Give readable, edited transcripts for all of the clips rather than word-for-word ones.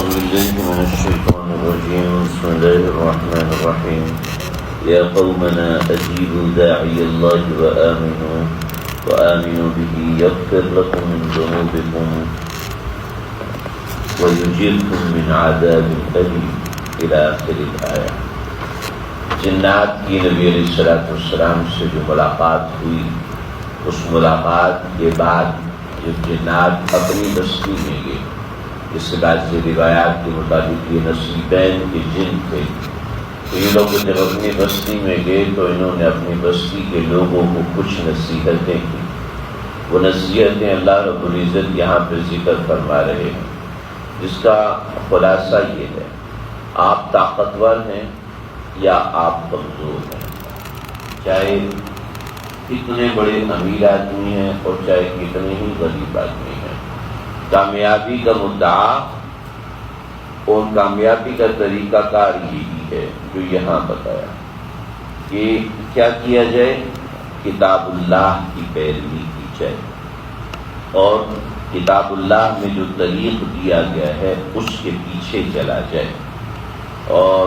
أعوذ بالله من الشيطان الرجيم بسم الله الرحمن الرحيم يا قومنا أجيبوا داعي الله وآمنوا به يغفر لكم من ذنوبكم ويجيركم من عذاب أليم إلى آخر الآية۔ جنات کی نبی علیہ السلام سے جو ملاقات ہوئی، اس ملاقات کے بعد جب جنات اپنی بستی میں گئے، اس سے بعد سے روایات کے مطابق یہ نصیبین کے جن تھے، تو یہ لوگ جب اپنی بستی میں گئے تو انہوں نے اپنی بستی کے لوگوں کو کچھ نصیحتیں کی۔ وہ نصیحتیں اللہ رب العزت یہاں پہ ذکر فرما رہے ہیں، جس کا خلاصہ یہ ہے: آپ طاقتور ہیں یا آپ کمزور ہیں، چاہے کتنے بڑے امیر آدمی ہیں اور چاہے کتنے ہی غریب آدمی ہیں، کامیابی کا مدعا اور کامیابی کا طریقہ کار یہی ہے جو یہاں بتایا کہ کیا کیا جائے، کتاب اللہ کی پیروی کی جائے اور کتاب اللہ میں جو طریق دیا گیا ہے اس کے پیچھے چلا جائے، اور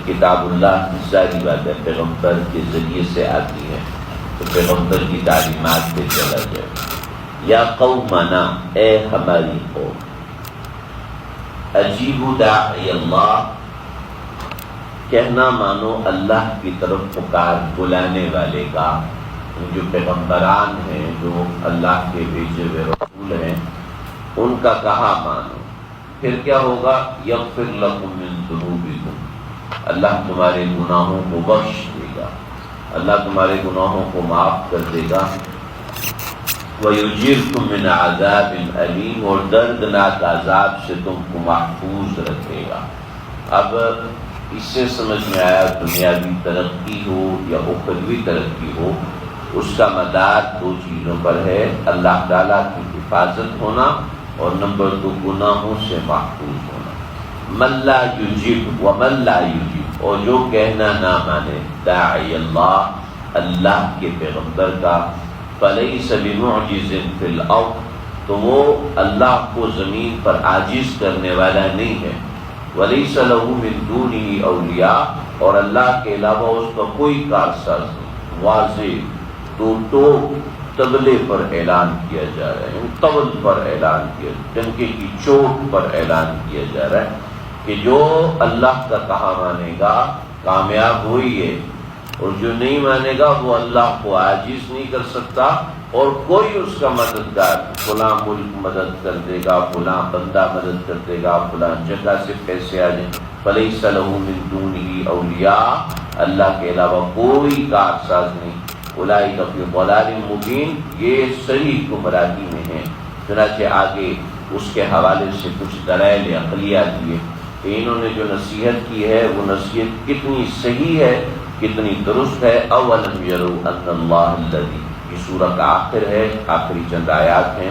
کتاب اللہ کی ساری باتیں پیغمبر کے ذریعے سے آتی ہیں تو پیغمبر کی تعلیمات پہ چلا جائے۔ یا قومنا، اے ہماری قوم، اجیبوا داعی اللہ، کہنا مانو اللہ کی طرف پکار بلانے والے کا، جو پیغمبران ہیں، جو اللہ کے بھیجے ہوئے رسول ہیں، ان کا کہا مانو۔ پھر کیا ہوگا؟ یغفر لکم من ذنوبکم، اللہ تمہارے گناہوں کو بخش دے گا، اللہ تمہارے گناہوں کو معاف کر دے گا، وَيُجِرْكُم مِّنْ عَذَابٍ أَلِيمٍ، اور دردناک عذاب سے تم کو محفوظ رکھے گا۔ اب اس سے سمجھ میں آیا دنیاوی ترقی ہو یا اخروی ترقی ہو، اس کا مدار دو چیزوں پر ہے: اللہ تعالیٰ کی حفاظت ہونا اور نمبر 2 گناہوں سے محفوظ ہونا۔ من لا یجب ومن لا یجب، اور جو کہنا نہ مانے داعی اللہ، اللہ کے پیغمبر کا، فلیس بمعجز فی الارض، تو وہ اللہ کو زمین پر عاجز کرنے والا نہیں ہے، ولیس له من دونہ اولیاء، اور اللہ کے علاوہ اس کا کوئی کارساز نہیں۔ واضح تو تبلے پر اعلان کیا جا رہا ہے، طبل پر اعلان کیا، ڈنکے کی چوٹ پر اعلان کیا جا رہا ہے کہ جو اللہ کا کہا مانے گا کامیاب ہوئی ہے، اور جو نہیں مانے گا وہ اللہ کو عاجز نہیں کر سکتا، اور کوئی اس کا مددگار، فلاں ملک مدد کر دے گا، فلاں بندہ مدد کر دے گا، فلاں جگہ سے پیسے آ جائیں، فلیس لہ من دونہ اولیاء، اللہ کے علاوہ کوئی کارساز نہیں، اولئک فی ضلال مبین، یہ صحیح گمراہی میں ہیں۔ چنانچہ آگے اس کے حوالے سے کچھ دلائل عقلیہ دیے کہ انہوں نے جو نصیحت کی ہے وہ نصیحت کتنی صحیح ہے، کتنی درست ہے۔ اولم یروا ان اللہ الذی، یہ سورہ کا آخر ہے، آخری چند آیات ہیں،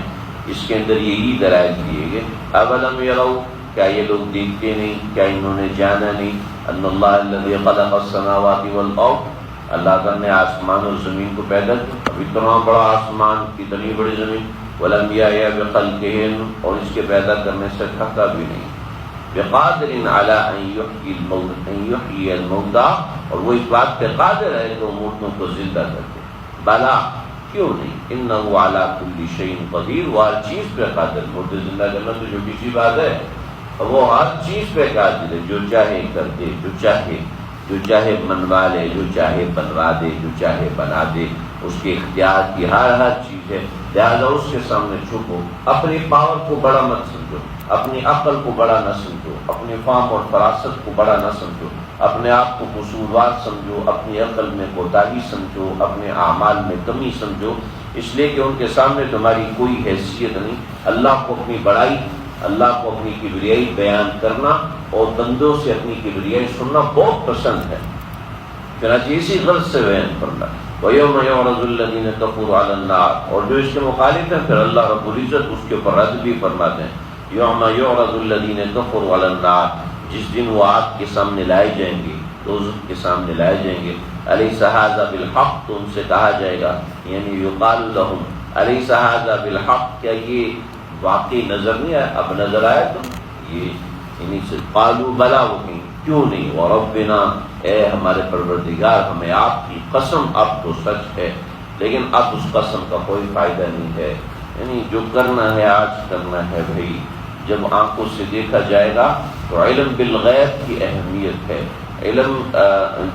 اس کے اندر یہی دلائل دیے گئے۔ اولم یروا، کیا یہ لوگ دیکھتے نہیں، کیا انہوں نے جانا نہیں، ان اللہ الذی خلق السماوات والارض، اللہ تعالیٰ نے آسمان اور زمین کو پیدا کیا، اب اتنا بڑا آسمان، اتنی بڑی زمین، ولم یأیہ بخلقہن، اور اس کے پیدا کرنے سے تھکا بھی نہیں، بقادر علی ان یحیی الموتیٰ، اور وہ اس بات پہ قادر ہے کہ وہ مردوں کو زندہ کر دے، بلا، کیوں نہیں، انہ علی کل شیء قدیر، وہ ہر چیز پہ قادر، مردے زندہ کرنا تو چھوٹی سی بات ہے، وہ ہر چیز پہ قادر ہے، جو چاہے کر دے، جو چاہے منوا لے، جو چاہے بنوا دے، جو چاہے بنا دے، اس کے اختیار کی ہر چیز ہے، لہذا اس کے سامنے چھپو، اپنی پاور کو بڑا مت سمجھو، اپنی عقل کو بڑا نہ سمجھو، اپنی فہم اور فراست کو بڑا نہ سمجھو، اپنے آپ کو قصوروار سمجھو، اپنی عقل میں کوتاہی سمجھو، اپنے اعمال میں کمی سمجھو، اس لیے کہ ان کے سامنے تمہاری کوئی حیثیت نہیں۔ اللہ کو اپنی بڑائی، اللہ کو اپنی کبریائی بیان کرنا اور بندوں سے اپنی کبریائی سننا بہت پسند ہے، چنانچہ اسی غرض سے بیان کرنا۔ وَيَوْمَ يُعْرَضُ الَّذِينَ كَفَرُوا عَلَى النَّارِ، اور جو اس کے مخالف ہیں پھر اللہ رب العزت اس کے اوپر رد بھی فرماتے ہیں۔ یوم یعرض الذین کفروا علی النار، جس دن وہ آگ کے سامنے لائے جائیں گے، دوزخ کے سامنے لائے جائیں گے، الیس ھذا بالحق، تو ان سے کہا جائے گا، یعنی یقال لهم الیس ھذا بالحق، کیا یہ واقعی نظر نہیں آیا؟ اب نظر آیا تو یہ یعنی قالوا بلا، وہ کہیں کیوں نہیں، وربنا، اے ہمارے پروردگار ہمیں آپ کی قسم اب تو سچ ہے، لیکن اب اس قسم کا کوئی فائدہ نہیں ہے، یعنی جو کرنا ہے آج کرنا ہے بھائی، جب آنکھوں سے دیکھا جائے گا تو علم بالغیب کی اہمیت ہے، علم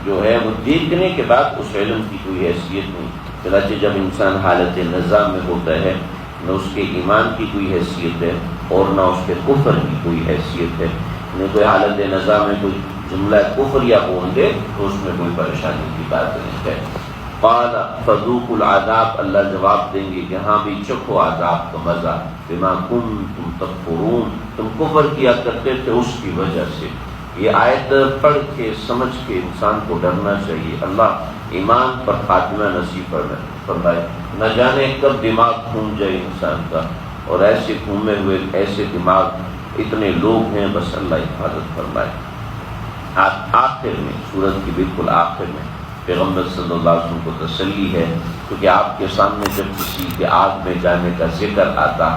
جو ہے وہ دیکھنے کے بعد اس علم کی کوئی حیثیت نہیں، چنانچہ جب انسان حالت نظام میں ہوتا ہے نہ اس کے ایمان کی کوئی حیثیت ہے اور نہ اس کے کفر کی کوئی حیثیت ہے، نہ کوئی حالت نظام میں کوئی جملہ کفر یا بول دے تو اس میں کوئی پریشانی کی بات نہیں ہے۔ قال فذوقوا العذاب، اللہ جواب دیں گے کہ ہاں بھی چکھو عذاب کا مزہ، بما کنتم تکفرون، تم کفر کیا کرتے تھے اس کی وجہ سے۔ یہ آیت پڑھ کے سمجھ کے انسان کو ڈرنا چاہیے، اللہ ایمان پر خاتمہ نصیب فرمائے، نہ جانے کب دماغ گھوم جائے انسان کا، اور ایسے گھومے ہوئے ایسے دماغ اتنے لوگ ہیں، بس اللہ حفاظت فرمائے۔ آخر میں سورت کی بالکل آخر میں پیغمبر صلی اللہ علیہ وسلم کو تسلی ہے، کیونکہ آپ کے سامنے جب کسی کے آگ میں جانے کا ذکر آتا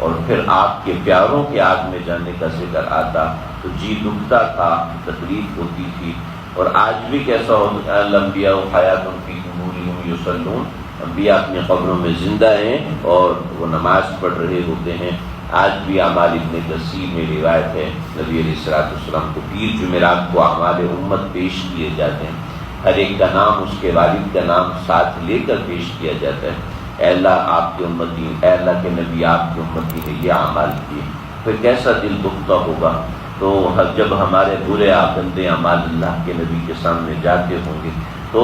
اور پھر آپ کے پیاروں کے آگ میں جانے کا ذکر آتا تو جی دکھتا تھا، تکلیف ہوتی تھی۔ اور آج بھی کیسا ہوتا ہے، الانبیاء حیات فی قبورہم یصلون، انبیاء اپنی قبروں میں زندہ ہیں اور وہ نماز پڑھ رہے ہوتے ہیں۔ آج بھی اعمال ابن کثیر میں روایت ہے، نبی علیہ السلام کو پیر جمعرات کو اعمال امت پیش کیے جاتے ہیں، ہر ایک کا نام اس کے والد کا نام ساتھ لے کر پیش کیا جاتا ہے، اے اللہ آپ کے امتی، اے اللہ کے نبی آپ کے امتی نے یہ اعمال کیے، پھر کیسا دل دکھتا ہوگا۔ تو جب ہمارے برے گندے اعمال اللہ کے نبی کے سامنے جاتے ہوں گے تو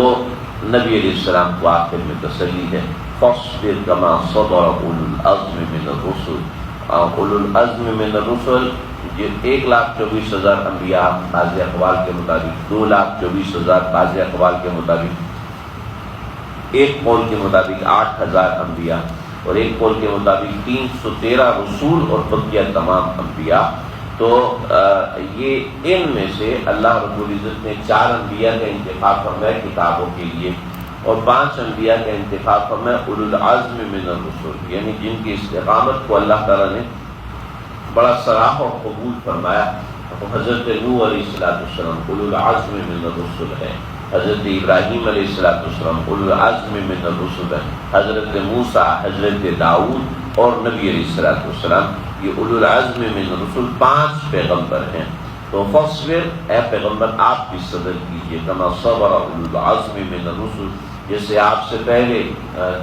نبی علیہ السلام کو آخر میں تسلی ہے، فاصبر کما صبر اولو العزم من الرسل، اولو العزم من الرسل 1,24,000 انبیاء بعض اقوال کے مطابق، 2,24,000 بعض اقوال کے مطابق، ایک قول کے مطابق 8,000 انبیاء اور ایک قول کے مطابق 313 رسول اور بقیہ تمام انبیاء۔ تو یہ ان میں سے اللہ رب العزت نے 4 انبیاء کا انتخاب فرمایا کتابوں کے لیے، اور 5 انبیاء کا انتخاب فرمایا اولو العزم من الرسل، یعنی جن کی استقامت کو اللہ تعالیٰ نے بڑا سراہ اور قبول فرمایا۔ حضرت نوح علیہ السلام اولو العزم من الرسل ہے، حضرت ابراہیم علیہ السلام اولو العزم من الرسل ہے، حضرت موسیٰ، حضرت داؤد اور نبی علیہ السلام، یہ اولو العزم من الرسل 5 پیغمبر ہیں۔ تو فاصبر، اے پیغمبر آپ بھی صبر کیجیے، کما صبر اولو العزم من الرسل، جیسے آپ سے پہلے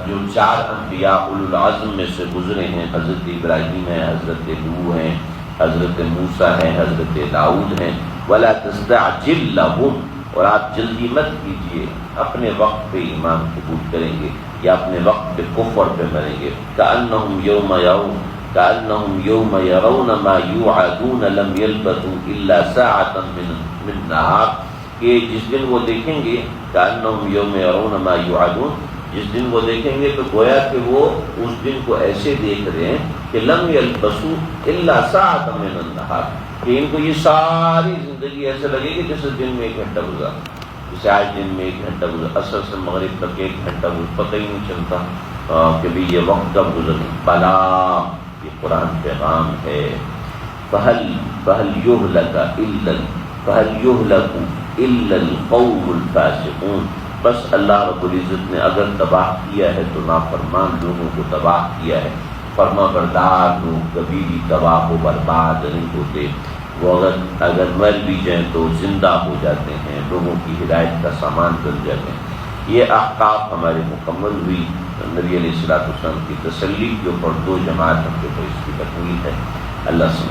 جو 4 انبیاء اولو العزم میں سے گزرے ہیں، حضرت ابراہیم ہے، حضرت نوح ہیں، حضرت موسیٰ ہیں، حضرت داؤد ہیں۔ ولا تستعجل لهم، اور آپ جلدی مت کیجیے، اپنے وقت پہ ایمان قبول کریں گے یا اپنے وقت پہ کفر پہ مریں گے۔ كأنهم يوم يرون ما يوعدون لم يلبثوا إلا ساعة من نهار، کہ جس دن وہ دیکھیں گے، كأنهم يوم يرون ما يوعدون، جس دن وہ دیکھیں گے تو گویا کہ وہ اس دن کو ایسے دیکھ رہے ہیں کہ لم يلبثوا إلا ساعة من النهار، کہ ان کو یہ ساری زندگی ایسے لگے گی جیسے دن میں 1 گھنٹہ گزرا، جیسے آج دن میں 1 گھنٹہ گزرا، عصر سے مغرب تک 1 گھنٹہ گزرا، پتہ ہی نہیں چلتا کہ بھی یہ وقت کب گزر۔ بلا، یہ قرآن پیغام ہے، فَهَلْ يُهْلَكُ إِلَّا الْقَوْمُ الْفَاسِقُونَ، بس اللہ رب العزت نے اگر تباہ کیا ہے تو نافرمان لوگوں کو تباہ کیا ہے، فرما بردار لوگ کبھی بھی تباہ و برباد نہیں ہوتے، وہ اگر مر بھی جائیں تو زندہ ہو جاتے ہیں، لوگوں کی ہدایت کا سامان بن جاتے ہیں۔ یہ احقاف ہماری مکمل ہوئی، نبی علیہ السلام کی تسلی کے اوپر 2 جماعت ہم کے اوپر اس کی تکمیل ہے۔ اللہ سے